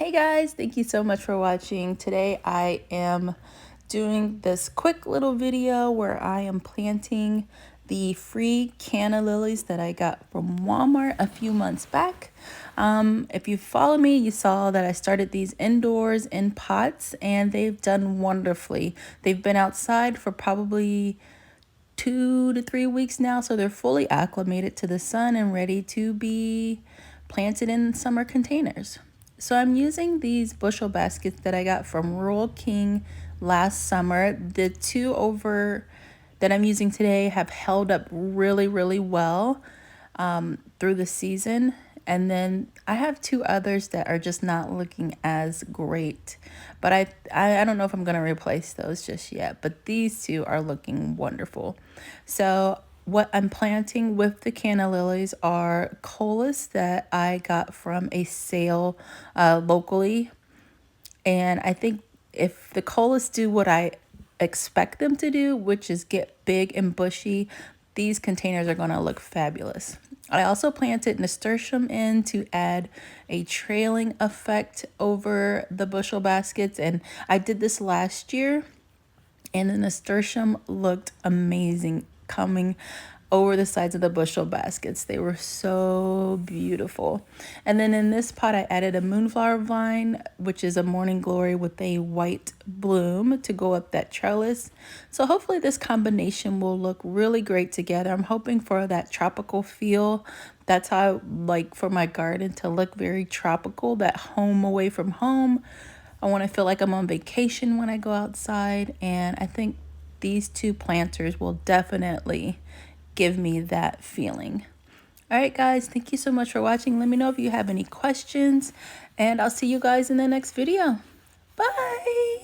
Hey guys, thank you so much for watching. Today I am doing this quick little video where I am planting the free Canna Lilies that I got from Walmart a few months back. If you follow me, you saw that I started these indoors in pots and they've done wonderfully. They've been outside for probably 2 to 3 weeks now, so they're fully acclimated to the sun and ready to be planted in summer containers. So I'm using these bushel baskets that I got from Rural King last summer. The two over that I'm using today have held up really well through the season. And then I have two others that are just not looking as great. But I don't know if I'm going to replace those just yet. But these two are looking wonderful. So what I'm planting with the Canna Lilies are Coleus that I got from a sale locally. And I think if the Coleus do what I expect them to do, which is get big and bushy, these containers are going to look fabulous. I also planted nasturtium in to add a trailing effect over the bushel baskets, and I did this last year, and the nasturtium looked amazing coming over the sides of the bushel baskets. They were so beautiful. And then in this pot, I added a moonflower vine, which is a morning glory with a white bloom to go up that trellis. So hopefully this combination will look really great together. I'm hoping for that tropical feel. That's how I like for my garden to look very tropical, that home away from home. I want to feel like I'm on vacation when I go outside, and I think these two planters will definitely give me that feeling. All right, guys, thank you so much for watching. Let me know if you have any questions, and I'll see you guys in the next video. Bye.